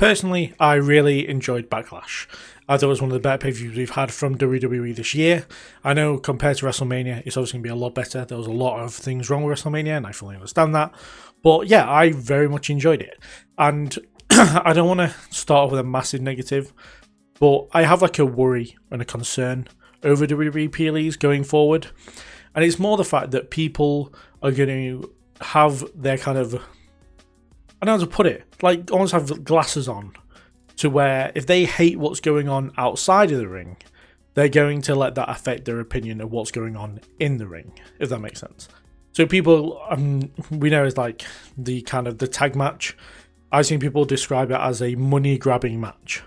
Personally, I really enjoyed Backlash. I thought it was one of the better pay-per-views we've had from WWE this year. I know compared to WrestleMania, it's obviously going to be a lot better. There was a lot of things wrong with WrestleMania, and I fully understand that. But yeah, I very much enjoyed it. And I don't want to start off with a massive negative, but I have like a worry and a concern over WWE PLEs going forward. And it's more the fact that people are going to have their kind of, I don't know how to put it, like almost have glasses on to where if they hate what's going on outside of the ring, they're going to let that affect their opinion of what's going on in the ring, if that makes sense. So people, we know it's like the kind of the tag match. I've seen people describe it as a money grabbing match,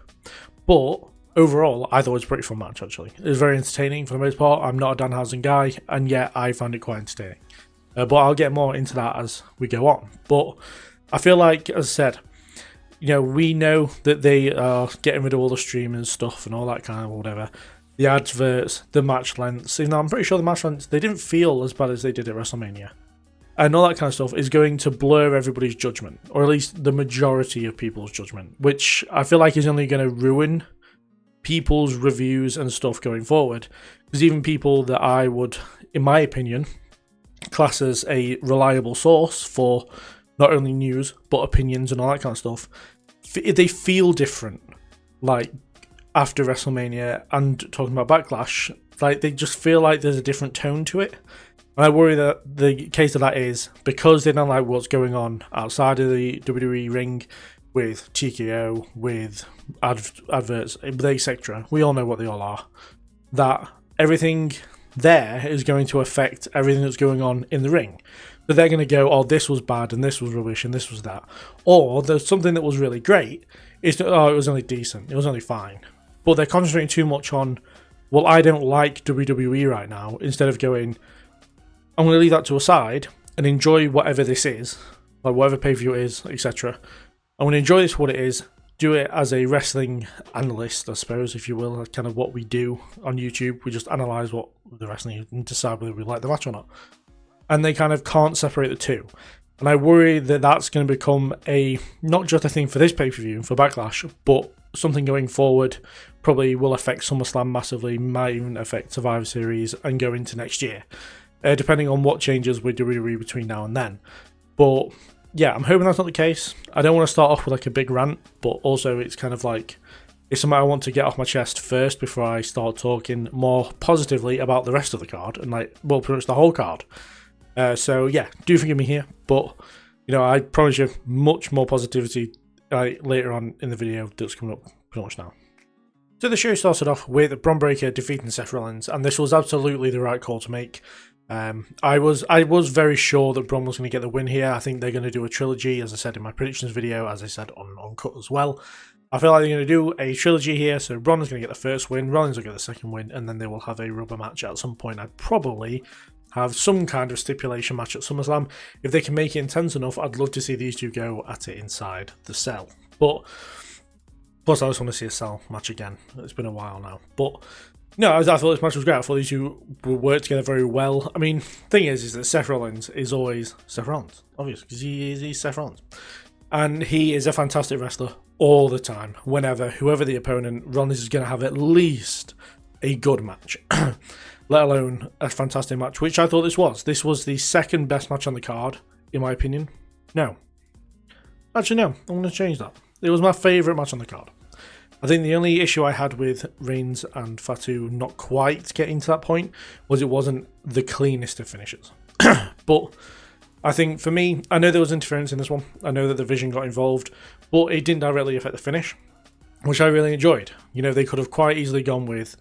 but overall, I thought it was a pretty fun match actually. It was very entertaining for the most part. I'm not a Danhausen guy, and yet I found it quite entertaining. But I'll get more into that as we go on. But I feel like, as I said, you know, we know that they are getting rid of all the streaming stuff and all that kind of whatever. The adverts, the match lengths. Even though I'm pretty sure the match lengths, they didn't feel as bad as they did at WrestleMania. And all that kind of stuff is going to blur everybody's judgment, or at least the majority of people's judgment, which I feel like is only going to ruin people's reviews and stuff going forward. Because even people that I would, in my opinion, class as a reliable source for not only news but opinions and all that kind of stuff, they feel different. Like after WrestleMania and talking about Backlash, like they just feel like there's a different tone to it. And I worry that the case of that is because they don't like what's going on outside of the WWE ring with TKO, with adverts, etc. We all know what they all are. That everything there is going to affect everything that's going on in the ring. But they're going to go, oh, this was bad, and this was rubbish, and this was that. Or there's something that was really great. It's oh, it was only decent, it was only fine. But they're concentrating too much on, well, I don't like WWE right now, instead of going, I'm going to leave that to a side and enjoy whatever this is, like whatever pay-per-view it is, etc. I'm going to enjoy this for what it is, do it as a wrestling analyst, I suppose, if you will. That's kind of what we do on YouTube. We just analyse what the wrestling is and decide whether we like the match or not. And they kind of can't separate the two. And I worry that that's going to become a, not just a thing for this pay-per-view, for Backlash, but something going forward probably will affect SummerSlam massively, might even affect Survivor Series and go into next year. Depending on what changes with WWE between now and then. But yeah, I'm hoping that's not the case. I don't want to start off with like a big rant, but also it's kind of like, it's something I want to get off my chest first before I start talking more positively about the rest of the card and like, well, pretty much the whole card. So yeah, do forgive me here, but you know, I promise you much more positivity later on in the video that's coming up pretty much now. So the show started off with Bron Breakker defeating Seth Rollins, and this was absolutely the right call to make. I was very sure that Bron was going to get the win here. I think they're going to do a trilogy, as I said in my predictions video, as I said on Cut as well. I feel like they're going to do a trilogy here, so Bron is going to get the first win, Rollins will get the second win, and then they will have a rubber match at some point. I'd probably have some kind of stipulation match at SummerSlam. If they can make it intense enough, I'd love to see these two go at it inside the cell. But plus, I just want to see a cell match again. It's been a while now. But no, I thought this match was great. I thought these two worked together very well. I mean, thing is that Seth Rollins is always Seth Rollins, obviously, because he's Seth Rollins. And he is a fantastic wrestler all the time. Whenever, whoever the opponent, Rollins is going to have at least a good match. Let alone a fantastic match, which I thought this was. This was the second best match on the card, in my opinion. No. Actually, no. I'm going to change that. It was my favourite match on the card. I think the only issue I had with Reigns and Fatu not quite getting to that point was it wasn't the cleanest of finishes. But I think for me, I know there was interference in this one. I know that the Vision got involved, but it didn't directly affect the finish, which I really enjoyed. You know, they could have quite easily gone with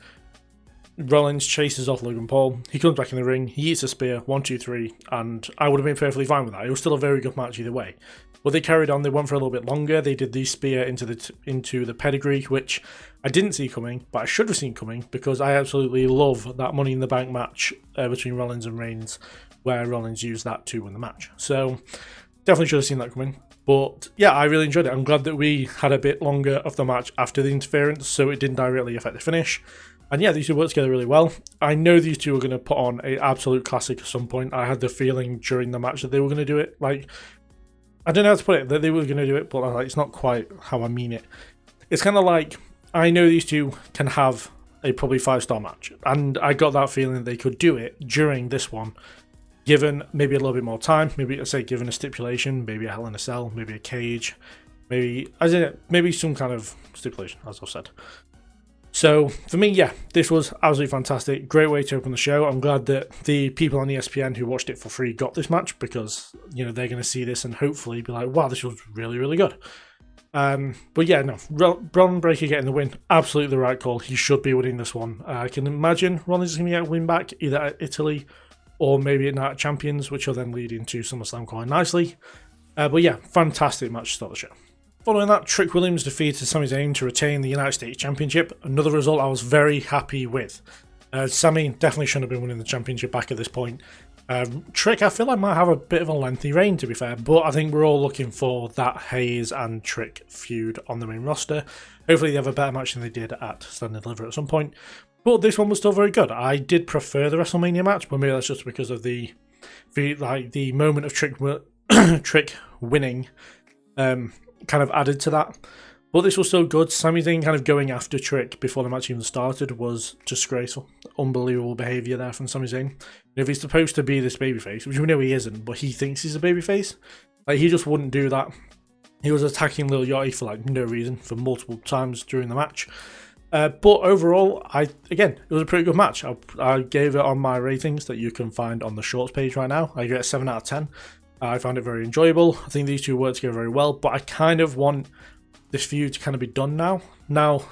Rollins chases off Logan Paul, he comes back in the ring, he eats a spear, 1, 2, 3, and I would have been perfectly fine with that. It was still a very good match either way. But they carried on, they went for a little bit longer, they did the spear into the pedigree, which I didn't see coming, but I should have seen coming, because I absolutely love that Money in the Bank match between Rollins and Reigns, where Rollins used that to win the match. So, definitely should have seen that coming. But yeah, I really enjoyed it. I'm glad that we had a bit longer of the match after the interference, so it didn't directly affect the finish. And yeah, these two work together really well. I know these two are going to put on an absolute classic at some point. I had the feeling during the match that they were going to do it. Like, I don't know how to put it, that they were going to do it, but like, it's not quite how I mean it. It's kind of like, I know these two can have a probably 5-star match, and I got that feeling that they could do it during this one, given maybe a little bit more time, maybe I say given a stipulation, maybe a Hell in a Cell, maybe a cage, maybe some kind of stipulation, as I've said. So for me, yeah, this was absolutely fantastic. Great way to open the show. I'm glad that the people on ESPN who watched it for free got this match, because they're going to see this and hopefully be like, wow, this was really, really good. But yeah, no, Bron Breakker getting the win, absolutely the right call. He should be winning this one. I can imagine Ronnie's going to get a win back either at Italy or maybe at Night of Champions, which will then lead into SummerSlam quite nicely. But yeah, fantastic match to start the show. Following that, Trick Williams defeated Sami Zayn to retain the United States Championship. Another result I was very happy with. Sami definitely shouldn't have been winning the championship back at this point. Trick, I feel like might have a bit of a lengthy reign, to be fair, but I think we're all looking for that Hayes and Trick feud on the main roster. Hopefully they have a better match than they did at Stand and Deliver at some point. But this one was still very good. I did prefer the WrestleMania match, but maybe that's just because of the moment of Trick winning. Kind of added to that, but this was still good. Sami Zayn kind of going after Trick before the match even started was disgraceful. Unbelievable behaviour there from Sami Zayn. If he's supposed to be this babyface, which we know he isn't, but he thinks he's a babyface, like he just wouldn't do that. He was attacking Lil Yachty for like no reason for multiple times during the match. But overall, it was a pretty good match. I gave it on my ratings that you can find on the shorts page right now. I gave it a 7 out of 10. I found it very enjoyable. I think these two work together very well, but I kind of want this feud to kind of be done now. Now,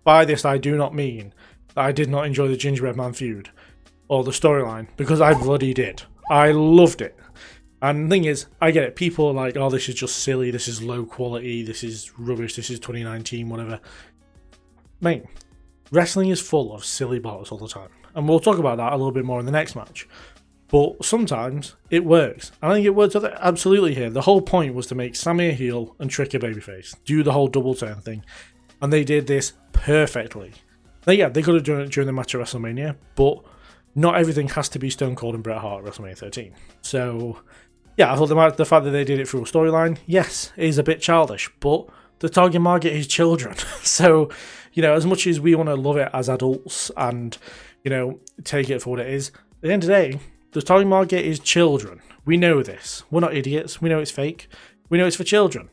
by this, I do not mean that I did not enjoy the Gingerbread Man feud or the storyline, because I bloody did. I loved it. And the thing is, I get it. People are like, oh, this is just silly, this is low quality, this is rubbish, this is 2019, whatever. Mate, wrestling is full of silly bollocks all the time. And we'll talk about that a little bit more in the next match. But sometimes it works. I think it worked absolutely here. The whole point was to make Sami a heel and Trick a babyface. Do the whole double turn thing. And they did this perfectly. Now, yeah, they could have done it during the match at WrestleMania, but not everything has to be Stone Cold and Bret Hart at WrestleMania 13. So, yeah, I thought the fact that they did it through a storyline, yes, is a bit childish, but the target market is children. So, as much as we want to love it as adults and, take it for what it is, at the end of the day, the target market is children. We know this. We're not idiots. We know it's fake. We know it's for children.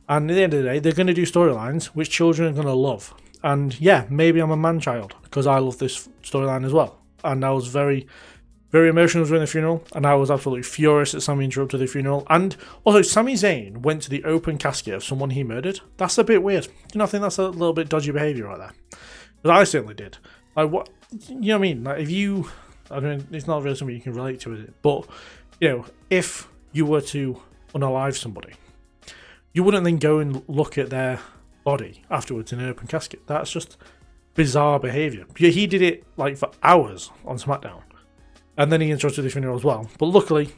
And at the end of the day, they're going to do storylines which children are going to love. And yeah, maybe I'm a man-child because I love this storyline as well. And I was very, very emotional during the funeral. And I was absolutely furious that Sami interrupted the funeral. And also, Sami Zayn went to the open casket of someone he murdered. That's a bit weird. I think that's a little bit dodgy behaviour right there. But I certainly did. Like, what? You know what I mean? Like, if you... I mean, it's not really something you can relate to, is it? But, if you were to unalive somebody, you wouldn't then go and look at their body afterwards in an open casket. That's just bizarre behaviour. Yeah, he did it, for hours on SmackDown. And then he interrupted the funeral as well. But luckily,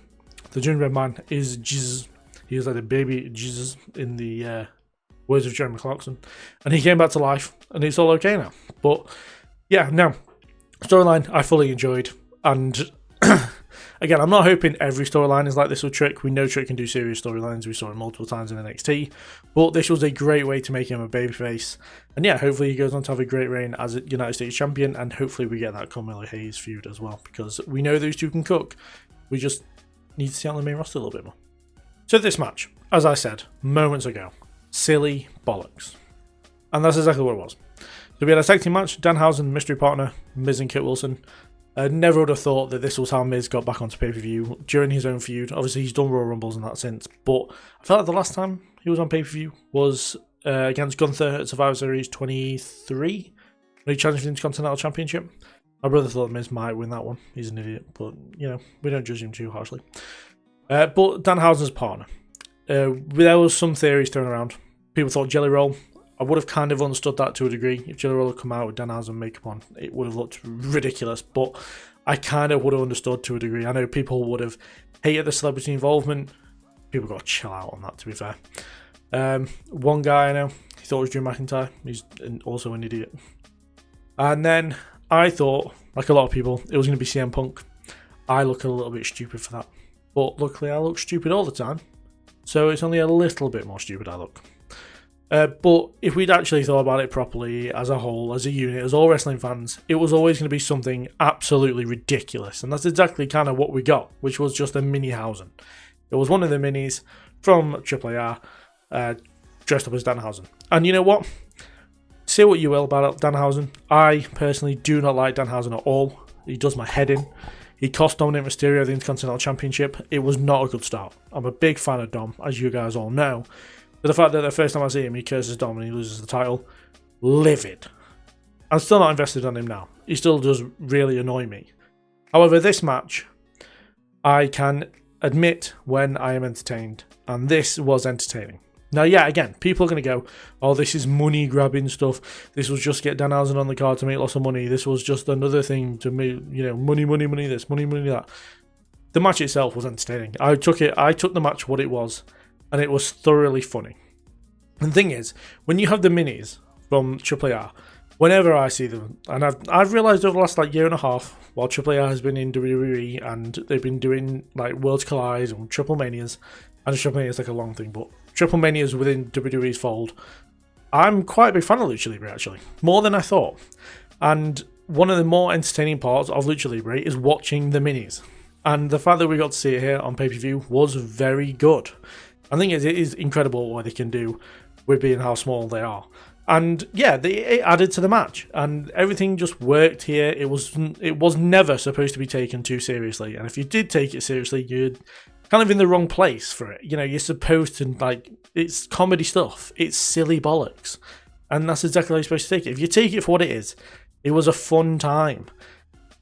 the Gingerbread Man is Jesus. He is like the baby Jesus in the words of Jeremy Clarkson. And he came back to life, and it's all okay now. But, yeah, no. Storyline, I fully enjoyed. And again, I'm not hoping every storyline is like this with Trick. We know Trick can do serious storylines. We saw it multiple times in NXT. But this was a great way to make him a babyface. And yeah, hopefully he goes on to have a great reign as a United States champion. And hopefully we get that Carmelo Hayes feud as well. Because we know those two can cook. We just need to see on the main roster a little bit more. So this match, as I said moments ago, silly bollocks. And that's exactly what it was. So we had a tag team match, Danhausen, mystery partner, Miz and Kit Wilson. I never would have thought that this was how Miz got back onto pay-per-view during his own feud. Obviously, he's done Royal Rumbles in that since, but I felt like the last time he was on pay-per-view was against Gunther at Survivor Series 23, when he challenged for the Intercontinental Championship. My brother thought Miz might win that one. He's an idiot, but, we don't judge him too harshly. But Danhausen's partner. There was some theories thrown around. People thought Jelly Roll. I would have kind of understood that to a degree. If Jelly Roll had come out with Danhausen makeup on, it would have looked ridiculous, but I kind of would have understood to a degree. I know people would have hated the celebrity involvement. People got to chill out on that, to be fair. One guy I know, he thought it was Drew McIntyre. He's also an idiot. And then I thought, like a lot of people, it was going to be CM Punk. I look a little bit stupid for that. But luckily I look stupid all the time. So it's only a little bit more stupid, I look. But if we'd actually thought about it properly, as a whole, as a unit, as all wrestling fans, it was always going to be something absolutely ridiculous. And that's exactly kind of what we got, which was just a mini Hausen. It was one of the minis from AAA, dressed up as Danhausen. And you know what? Say what you will about Danhausen. I personally do not like Danhausen at all. He does my head in. He cost Dominic Mysterio the Intercontinental Championship. It was not a good start. I'm a big fan of Dom, as you guys all know. But the fact that the first time I see him, he curses Dom and he loses the title, livid. I'm still not invested on him now. He still does really annoy me. However, this match, I can admit when I am entertained. And this was entertaining. Now, yeah, again, people are going to go, oh, this is money-grabbing stuff. This was just get Danhausen on the card to make lots of money. This was just another thing to make, money, this, money, that. The match itself was entertaining. I took the match what it was, and it was thoroughly funny. And the thing is, when you have the minis from AAA, whenever I see them, and I've realised over the last year and a half, while AAA has been in WWE and they've been doing Worlds Collide and Triple Manias, and Triple Mania is a long thing, but Triple Mania is within WWE's fold. I'm quite a big fan of Lucha Libre, actually, more than I thought. And one of the more entertaining parts of Lucha Libre is watching the minis. And the fact that we got to see it here on pay-per-view was very good. I think it is incredible what they can do with being how small they are. And yeah, it added to the match, and everything just worked here. It was never supposed to be taken too seriously, and if you did take it seriously, you're kind of in the wrong place for it. You're supposed to, it's comedy stuff. It's silly bollocks. And that's exactly how you're supposed to take it. If you take it for what it is, it was a fun time.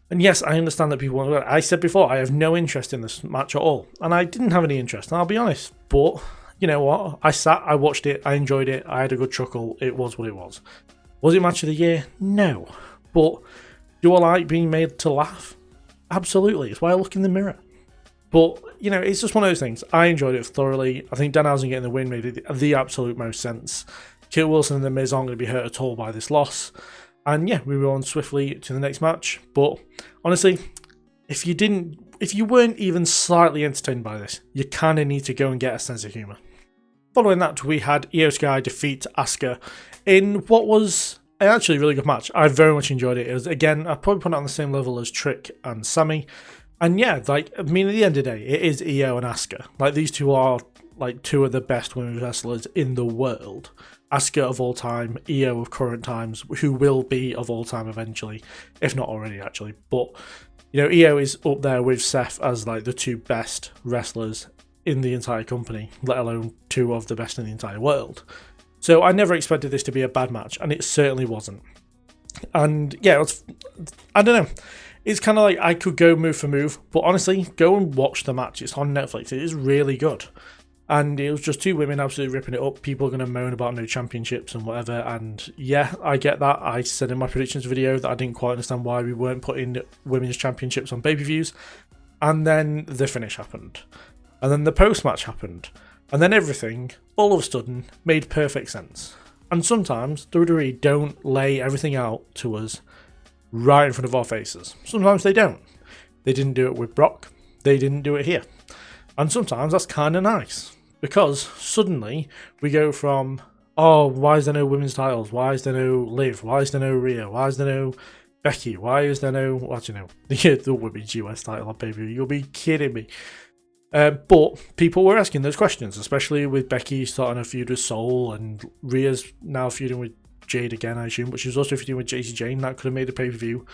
And yes, I understand that people want to. I said before, I have no interest in this match at all. And I didn't have any interest, and I'll be honest. But, you know what? I watched it, I enjoyed it, I had a good chuckle. It was what it was. Was it match of the year? No. But do I like being made to laugh? Absolutely. It's why I look in the mirror. But, it's just one of those things. I enjoyed it thoroughly. I think Danhausen getting the win made the absolute most sense. Kit Wilson and The Miz aren't going to be hurt at all by this loss. And yeah, we move on swiftly to the next match. But honestly, if you weren't even slightly entertained by this, you kind of need to go and get a sense of humour. Following that, we had Io Sky defeat Asuka in what was actually a really good match. I very much enjoyed it. It was, again, I'd probably put it on the same level as Trick and Sammy. And yeah, at the end of the day, it is Io and Asuka. These two are two of the best women's wrestlers in the world. Asuka of all time, Io of current times, who will be of all time eventually, if not already actually. But Io is up there with Seth as the two best wrestlers in the entire company, let alone two of the best in the entire world. So I never expected this to be a bad match, and it certainly wasn't. And yeah, I don't know. It's kind of I could go move for move, but honestly, go and watch the match. It's on Netflix. It is really good. And it was just two women absolutely ripping it up. People are going to moan about no championships and whatever. And yeah, I get that. I said in my predictions video that I didn't quite understand why we weren't putting women's championships on pay-per-views. And then the finish happened. And then the post-match happened. And then everything, all of a sudden, made perfect sense. And sometimes WWE don't lay everything out to us right in front of our faces. Sometimes they don't. They didn't do it with Brock. They didn't do it here. And sometimes that's kind of nice. Because suddenly we go from, oh, why is there no women's titles? Why is there no Liv? Why is there no Rhea? Why is there no Becky? Why is there no, the women's US title on pay-per-view? You'll be kidding me. But people were asking those questions, especially with Becky starting a feud with Soul, and Rhea's now feuding with Jade again, I assume, but she was also feuding with JC Jane. That could have made a pay-per-view.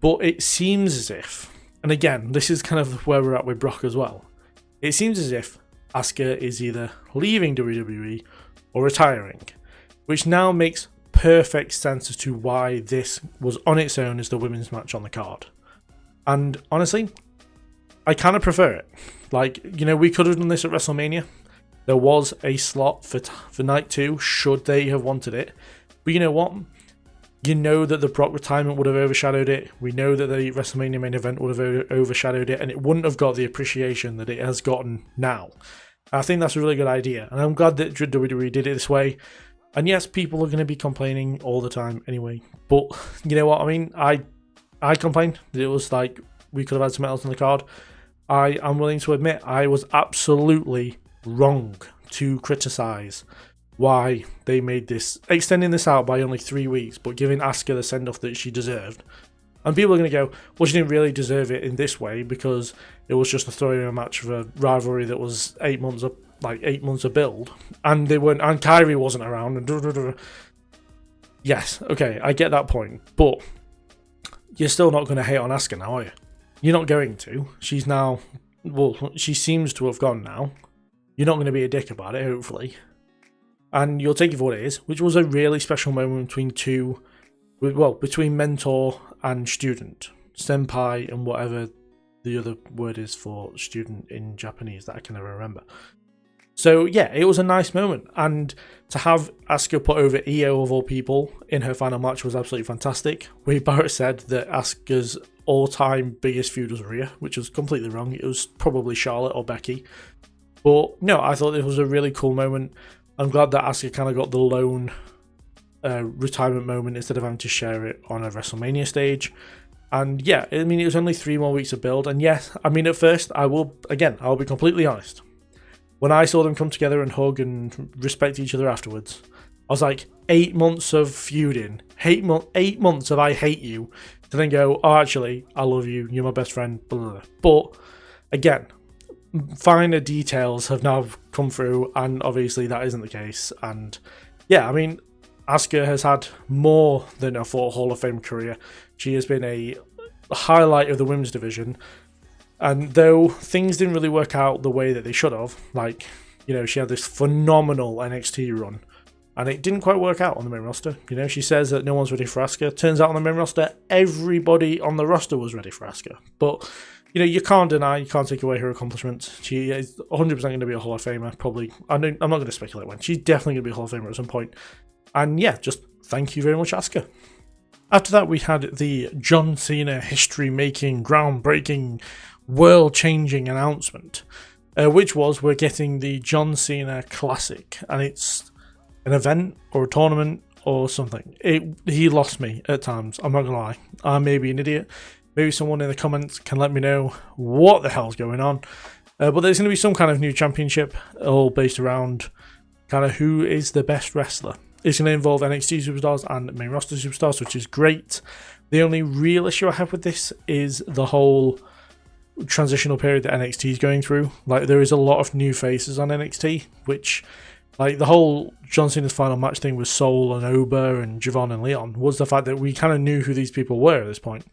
But it seems as if, and again, this is kind of where we're at with Brock as well, it seems as if Asuka is either leaving WWE or retiring, which now makes perfect sense as to why this was on its own as the women's match on the card. And honestly, I kind of prefer it. We could have done this at WrestleMania. There was a slot for night 2, should they have wanted it. But you know what? You know that the Brock retirement would have overshadowed it. We know that the WrestleMania main event would have overshadowed it, and it wouldn't have got the appreciation that it has gotten now. I think that's a really good idea, and I'm glad that WWE did it this way. And yes, people are going to be complaining all the time anyway. But you know what? I complained that it was we could have had something else on the card. I am willing to admit I was absolutely wrong to criticize why they made this, extending this out by only 3 weeks, but giving Asuka the send-off that she deserved. And people are going to go, well, she didn't really deserve it in this way because it was just a throwing match of a rivalry that was 8 months of, 8 months of build, and they weren't, and Kyrie wasn't around. And yes, okay, I get that point, but you're still not going to hate on Asuka now, are you? You're not going to. She's now, well, she seems to have gone now. You're not going to be a dick about it, hopefully. And you'll take it for what it is, which was a really special moment between mentor and student. Senpai and whatever the other word is for student in Japanese that I can never remember. So yeah, it was a nice moment. And to have Asuka put over Io of all people in her final match was absolutely fantastic. Wade Barrett said that Asuka's all-time biggest feud was Rhea, which was completely wrong. It was probably Charlotte or Becky. But no, I thought it was a really cool moment. I'm glad that Asuka kind of got the lone retirement moment instead of having to share it on a WrestleMania stage. And yeah, I mean, it was only 3 more weeks of build. And yes, I mean, at first, I'll be completely honest. When I saw them come together and hug and respect each other afterwards, I was like, 8 months of feuding, 8 months of I hate you, to then go, oh, actually, I love you, you're my best friend, blah, blah, blah. But again, finer details have now come through, and obviously that isn't the case. And yeah, I mean, Asuka has had more than a Hall of Fame career. She has been a highlight of the women's division, and though things didn't really work out the way that they should have, she had this phenomenal NXT run, and it didn't quite work out on the main roster. She says that no one's ready for Asuka. Turns out on the main roster, everybody on the roster was ready for Asuka. But you can't deny, you can't take away her accomplishments. She is 100% going to be a Hall of Famer, probably. I'm not going to speculate when. She's definitely going to be a Hall of Famer at some point. And yeah, just thank you very much, Asuka. After that, we had the John Cena history-making, groundbreaking, world-changing announcement, which was we're getting the John Cena Classic. And it's an event or a tournament or something. He lost me at times, I'm not going to lie. I may be an idiot. Maybe someone in the comments can let me know what the hell's going on. But there's going to be some kind of new championship, all based around kind of who is the best wrestler. It's going to involve NXT superstars and main roster superstars, which is great. The only real issue I have with this is the whole transitional period that NXT is going through. There is a lot of new faces on NXT, which, the whole John Cena's final match thing with Soul and Oba and Javon and Leon was the fact that we kind of knew who these people were at this point.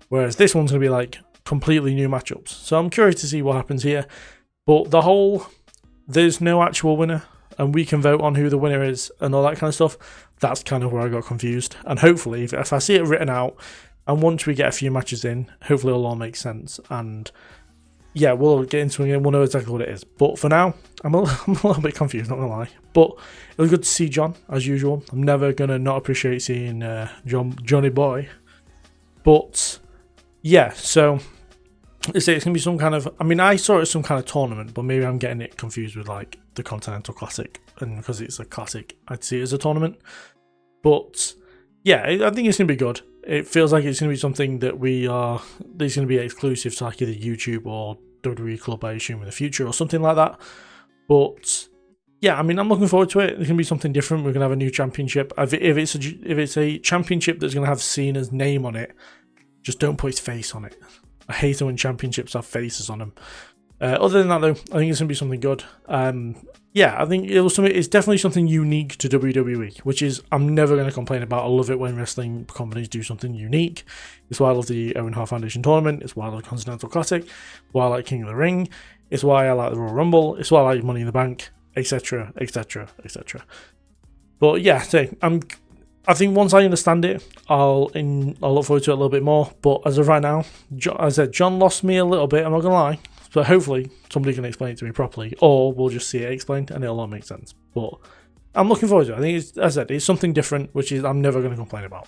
Whereas this one's going to be completely new matchups. So I'm curious to see what happens here. But there's no actual winner, and we can vote on who the winner is and all that kind of stuff. That's kind of where I got confused. And hopefully, if I see it written out, and once we get a few matches in, hopefully it'll all make sense. And yeah, we'll get into it and we'll know exactly what it is. But for now, I'm a little bit confused, not going to lie. But it was good to see John, as usual. I'm never going to not appreciate seeing Johnny Boy. But yeah, so it's going to be some kind of, I saw it as some kind of tournament, but maybe I'm getting it confused with the Continental Classic, and because it's a classic, I'd see it as a tournament. But yeah, I think it's going to be good. It feels like it's going to be something that there's going to be exclusive to either YouTube or WWE Club, I assume, in the future, or something like that. But yeah, I'm looking forward to it. There's going to be something different. We're going to have a new championship. If it's a championship that's going to have Cena's name on it, just don't put his face on it. I hate it when championships have faces on them. Other than that, though, I think it's going to be something good. Yeah, I think it's definitely something unique to WWE, which is, I'm never going to complain about. I love it when wrestling companies do something unique. It's why I love the Owen Hart Foundation tournament. It's why I love the Continental Classic. Why I like King of the Ring. It's why I like the Royal Rumble. It's why I like Money in the Bank, etc., etc., etc. But yeah, so I think once I understand it, I'll look forward to it a little bit more. But as of right now, as I said, John lost me a little bit, I'm not going to lie. But hopefully somebody can explain it to me properly, or we'll just see it explained and it'll all make sense. But I'm looking forward to it. I think, as I said, it's something different, which is I'm never going to complain about.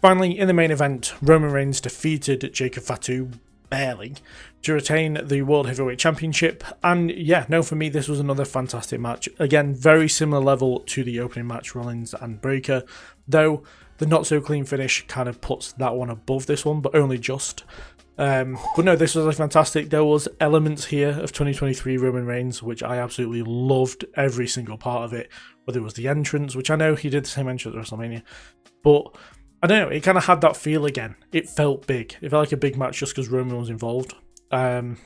Finally, in the main event, Roman Reigns defeated Jacob Fatu, barely, to retain the World Heavyweight Championship. And yeah, no, for me, this was another fantastic match. Again, very similar level to the opening match, Rollins and Breakker, though the not so clean finish kind of puts that one above this one, but only just. But no, this was like fantastic. There was elements here of 2023 Roman Reigns, which I absolutely loved every single part of it. Whether it was the entrance, which I know he did the same entrance at WrestleMania, but I don't know, it kind of had that feel again. It felt big. It felt like a big match just because Roman was involved. And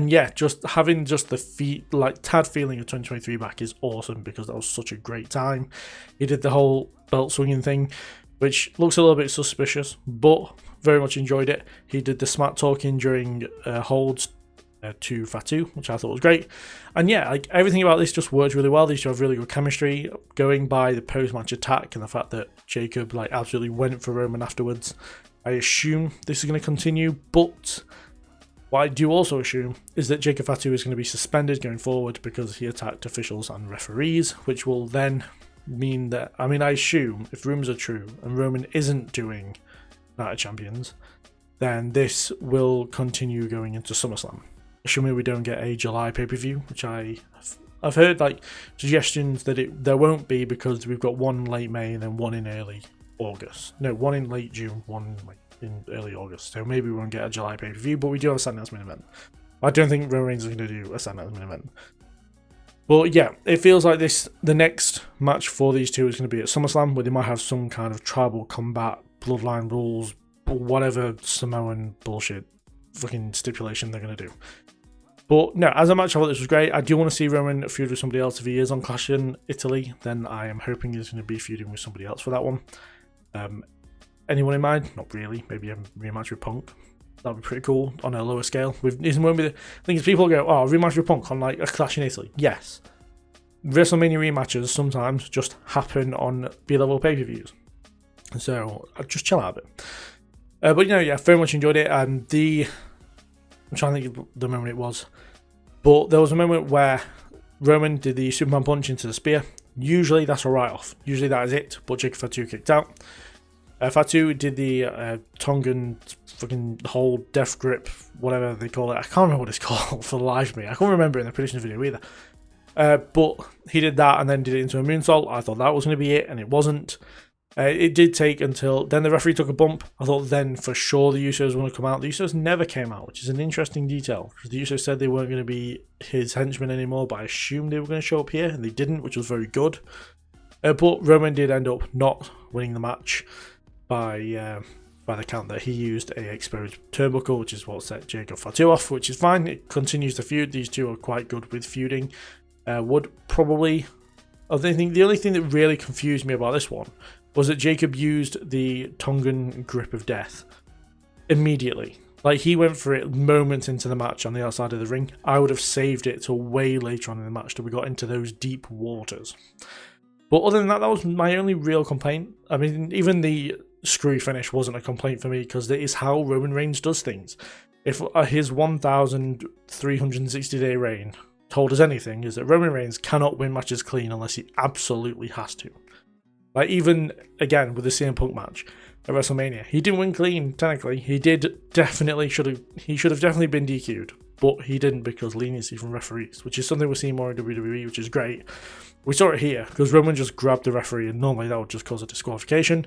yeah, just having just the tad feeling of 2023 back is awesome because that was such a great time. He did the whole belt swinging thing, which looks a little bit suspicious, but very much enjoyed it. He did the smack talking during holds to Fatu, which I thought was great. And yeah, like everything about this just worked really well. These two have really good chemistry. Going by the post-match attack and the fact that Jacob like absolutely went for Roman afterwards, I assume this is going to continue. But what I do also assume is that Jacob Fatu is going to be suspended going forward because he attacked officials and referees, which will then mean that, I mean, I assume if rumors are true and Roman isn't doing Night of Champions, then this will continue going into SummerSlam. Assuming we don't get a July pay-per-view, which I've heard like suggestions that there won't be because we've got one late May and then one in early August. No, one in late June, one in early August. So maybe we won't get a July pay-per-view, but we do have a Saturday Night's Main Event. I don't think Roman Reigns is going to do a Saturday Night's Main Event. But yeah, it feels like the next match for these two is going to be at SummerSlam, where they might have some kind of tribal combat, bloodline rules, whatever Samoan bullshit fucking stipulation they're going to do. But no, as a match, I thought this was great. I do want to see Roman feud with somebody else. If he is on Clash in Italy, then I am hoping he's going to be feuding with somebody else for that one. Anyone in mind? Not really. Maybe a rematch with Punk. That'd be pretty cool on a lower scale. I think people go, oh, rematch with Punk on like a Clash in Italy. Yes. WrestleMania rematches sometimes just happen on B-level pay-per-views. So just chill out a bit. But you know, yeah, very much enjoyed it. And I'm trying to think of the moment it was. But there was a moment where Roman did the Superman punch into the spear. Usually that's a write-off. Usually that is it. But Jacob Fatu kicked out. Fatu did the Tongan fucking whole death grip, whatever they call it. I can't remember what it's called for the life of me. I can't remember it in the predictions video either. But he did that and then did it into a moonsault. I thought that was going to be it, and it wasn't. It did take until then the referee took a bump. I thought then for sure the Usos were going to come out. The Usos never came out, which is an interesting detail because the Usos said they weren't going to be his henchmen anymore, but I assumed they were going to show up here, and they didn't, which was very good. But Roman did end up not winning the match by the count that he used a exposed turnbuckle, which is what set Jacob Fatu off, which is fine. It continues the feud. These two are quite good with feuding. Would probably, I think the only thing that really confused me about this one was that Jacob used the Tongan grip of death immediately. Like, he went for it moments into the match on the outside of the ring. I would have saved it till way later on in the match till we got into those deep waters. But other than that, that was my only real complaint. I mean, even the screwy finish wasn't a complaint for me because that is how Roman Reigns does things. If his 1,360-day reign told us anything, is that Roman Reigns cannot win matches clean unless he absolutely has to. Like, even, again, with the CM Punk match at WrestleMania, he didn't win clean, technically. He should have definitely been DQ'd, but he didn't because leniency from referees, which is something we're seeing more in WWE, which is great. We saw it here, because Roman just grabbed the referee, and normally that would just cause a disqualification.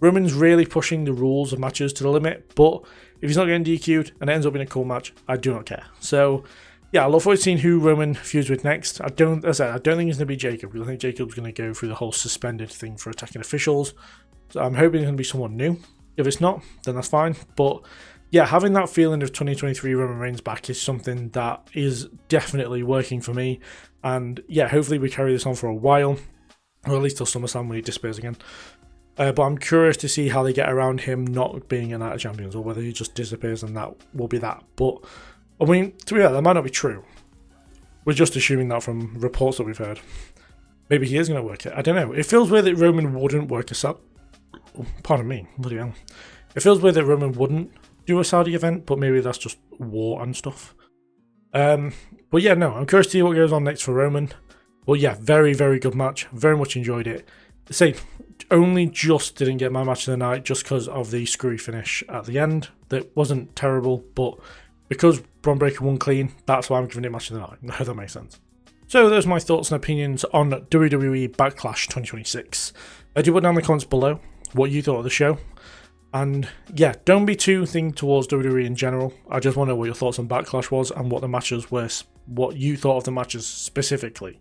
Roman's really pushing the rules of matches to the limit, but if he's not getting DQ'd and it ends up being a cool match, I do not care. So, yeah, I look forward to seeing who Roman feuds with next. I don't think it's going to be Jacob, because I think Jacob's going to go through the whole suspended thing for attacking officials. So I'm hoping it's going to be someone new. If it's not, then that's fine. But yeah, having that feeling of 2023 Roman Reigns back is something that is definitely working for me. And yeah, hopefully we carry this on for a while, or at least till SummerSlam when he disappears again. But I'm curious to see how they get around him not being a Night of Champions, or whether he just disappears and that will be that. But I mean, to be fair, that might not be true. We're just assuming that from reports that we've heard. Maybe he is going to work it. I don't know. It feels weird that Roman wouldn't work a Saudi. Pardon me, bloody hell. It feels weird that Roman wouldn't do a Saudi event, but maybe that's just war and stuff. But yeah, no, I'm curious to see what goes on next for Roman. But yeah, very, very good match. Very much enjoyed it. Say, only just didn't get my match of the night just because of the screwy finish at the end. That wasn't terrible, but because Braun Breaker won clean, that's why I'm giving it match of the night. I hope that makes sense. So those are my thoughts and opinions on WWE Backlash 2026. Do put down in the comments below what you thought of the show. And yeah, don't be too thinking towards WWE in general. I just want to know what your thoughts on Backlash was and what the matches were, what you thought of the matches specifically.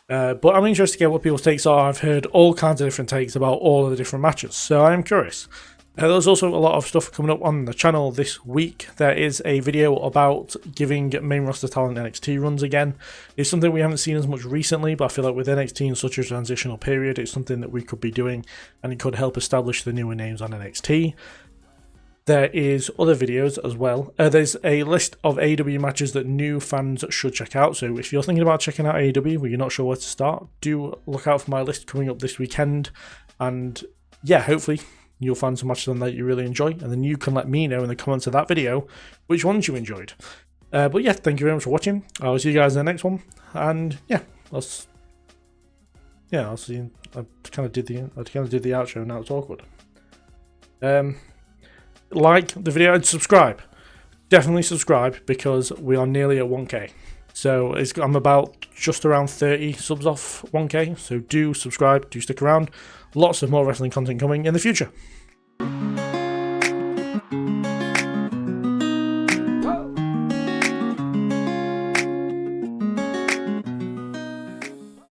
But I'm interested to get what people's takes are. I've heard all kinds of different takes about all of the different matches, so I am curious. There's also a lot of stuff coming up on the channel this week. There is a video about giving main roster talent NXT runs again. It's something we haven't seen as much recently, but I feel like with NXT in such a transitional period, it's something that we could be doing, and it could help establish the newer names on NXT. There is other videos as well. There's a list of AEW matches that new fans should check out. So if you're thinking about checking out AEW, but you're not sure where to start, do look out for my list coming up this weekend. And yeah, hopefully you'll find some matches on that you really enjoy, and then you can let me know in the comments of that video which ones you enjoyed. But yeah, thank you very much for watching. I'll see you guys in the next one, and yeah, I'll see. I kind of did the outro. Now it's awkward. Like the video and subscribe. Definitely subscribe, because we are nearly at 1k. So I'm about just around 30 subs off 1k. So do subscribe, do stick around. Lots of more wrestling content coming in the future.